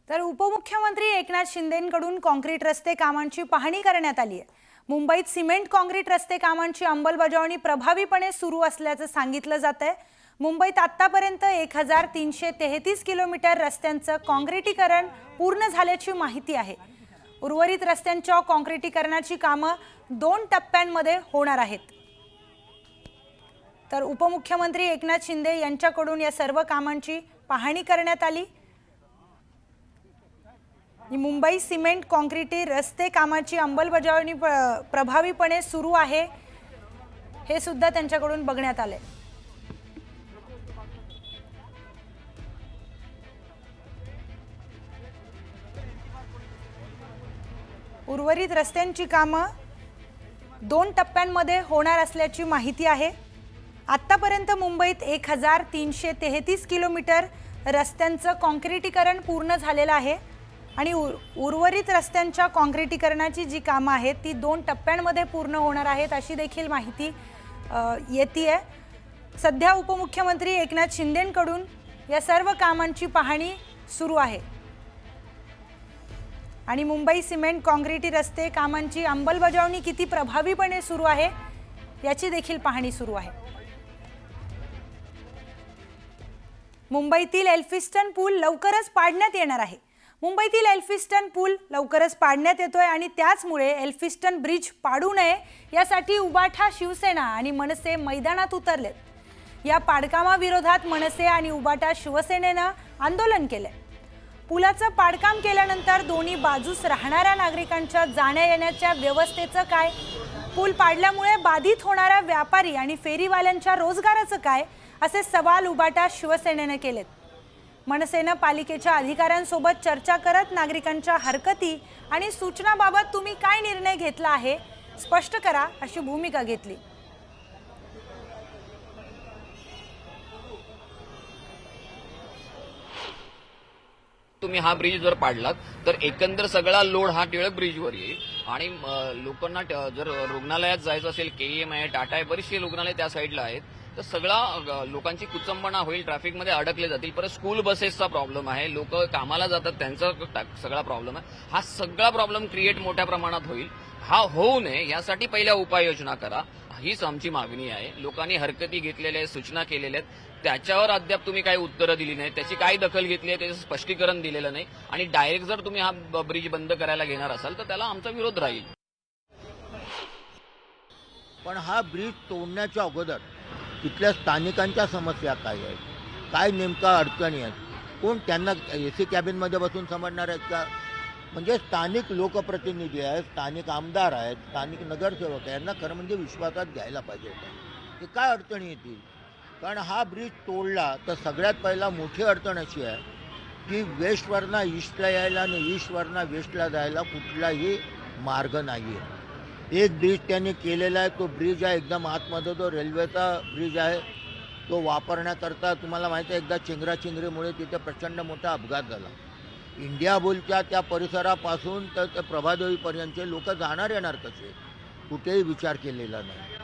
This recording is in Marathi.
तर उपमुख्यमंत्री एकनाथ शिंदेंकडून काँक्रीट रस्ते कामांची पाहणी करण्यात आली आहे। मुंबईत सिमेंट काँक्रीट रस्ते कामांची अंमलबजावणी प्रभावीपणे सुरू असल्याचं सांगितलं जातंय। मुंबईत आतापर्यंत 1333 किलोमीटर रस्त्यांचं काँक्रिटीकरण पूर्ण झाल्याची माहिती आहे। उर्वरित रस्त्यांच्या काँक्रिटीकरणाची कामं 2 टप्प्यांमध्ये होणार आहेत। तर उपमुख्यमंत्री एकनाथ शिंदे यांच्याकडून या सर्व कामांची पाहणी करण्यात आली। मुंबई सिमेंट काँक्रिटी रस्ते कामाची अंमलबजावणी प्रभावीपणे सुरू आहे, हे सुद्धा त्यांच्याकडून बघण्यात आले। उर्वरित रस्त्यांची कामं 2 टप्प्यांमध्ये होणार असल्याची माहिती आहे। आतापर्यंत मुंबईत 1333 किलोमीटर रस्त्यांचं काँक्रिटीकरण पूर्ण झालेलं आहे आणि उर्वरित रस्त्यांच्या काँक्रिटीकरणाची जी कामं आहेत ती 2 टप्प्यांमध्ये पूर्ण होणार आहेत, अशी देखील माहिती येते। सध्या उपमुख्यमंत्री एकनाथ शिंदेंकडून या सर्व कामांची पाहणी सुरू आहे आणि मुंबई सिमेंट काँक्रिटी रस्ते कामांची अंमलबजावणी किती प्रभावीपणे सुरू आहे याची देखील पाहणी सुरू आहे। मुंबईतील एल्फिस्टन पूल लवकरच पाडण्यात येणार आहे। मुंबईतील एल्फिस्टन पूल लवकरच पाडण्यात येतोय आणि त्याचमुळे एल्फिस्टन ब्रिज पाडू नये यासाठी उबाठा शिवसेना आणि मनसे मैदानात उतरलेत। या पाडकामाविरोधात मनसे आणि उबाठा शिवसेनेनं आंदोलन केले। पुलाचं पाडकाम केल्यानंतर दोन्ही बाजूस राहणाऱ्या नागरिकांच्या जाण्या येण्याच्या व्यवस्थेचं काय, पूल पाडल्यामुळे बाधित होणाऱ्या व्यापारी आणि फेरीवाल्यांच्या रोजगाराचं काय, असे सवाल उबाठा शिवसेनेने केलेत। मनसेनं पालिकेच्या अधिकाऱ्यांसोबत चर्चा करत नागरिकांच्या हरकती आणि सूचनाबाबत तुम्ही काय निर्णय घेतला आहे स्पष्ट करा, अशी भूमिका घेतली। तुम्ही हा ब्रिज जर पाडलात तर एकंदर सगळा लोड हा टिळक ब्रिजवर येईल आणि लोकांना जर रुग्णालयात जायचं असेल, केईएम आहे, टाटा आहे, बरीचशी रुग्णालय त्या साईडला आहेत, तर सगळा लोकांची कुचंबणा होईल, ट्रॅफिकमध्ये अडकले जातील। परत स्कूल बसेसचा प्रॉब्लेम आहे, लोक कामाला जातात त्यांचा सगळा प्रॉब्लेम आहे। हा सगळा प्रॉब्लेम क्रिएट मोठ्या प्रमाणात होईल। हा होऊ नये यासाठी पहिल्या उपाययोजना करा, हीच आमची मागणी आहे। लोकांनी हरकती घेतलेल्या आहेत, सूचना केलेल्या आहेत, त्याच्यावर अद्याप तुम्ही काही उत्तरं दिली नाही, त्याची काय दखल घेतली आहे त्याचं स्पष्टीकरण दिलेलं नाही आणि डायरेक्ट जर तुम्ही हा ब्रिज बंद करायला घेणार असाल तर त्याला आमचा विरोध राहील। पण हा ब्रिज तोडण्याच्या अगोदर तिथल्या स्थानिकांच्या समस्या काय आहेत, काय नेमका अडचणी आहेत, कोण त्यांना एसी कॅबिनमध्ये बसून समजणार आहेत का? म्हणजे स्थानिक लोकप्रतिनिधी आहेत, स्थानिक आमदार आहेत, स्थानिक नगरसेवक आहेत, यांना खरं म्हणजे विश्वासात घ्यायला पाहिजे होतं की काय अडचणी येतील। कारण हा ब्रिज तोडला तर सगळ्यात पहिला मोठी अडचण अशी आहे की वेस्टवरनं ईस्टला यायला आणि ईस्टवरनं वेस्टला जायला कुठलाही मार्ग नाही आहे। एक ब्रिज त्यांनी केलेला आहे, तो ब्रिज आहे एकदम आतमध्ये, तो रेल्वेचा ब्रिज आहे, तो वापरण्याकरता तुम्हाला माहिती आहे एकदा चेंगराचेंगरीमुळे तिथे प्रचंड मोठा अपघात झाला। इंडिया बुलच्या त्या परिसरापासून तर प्रभादेवीपर्यंतचे लोक जाणार येणार कसे, कुठेही विचार केलेला नाही।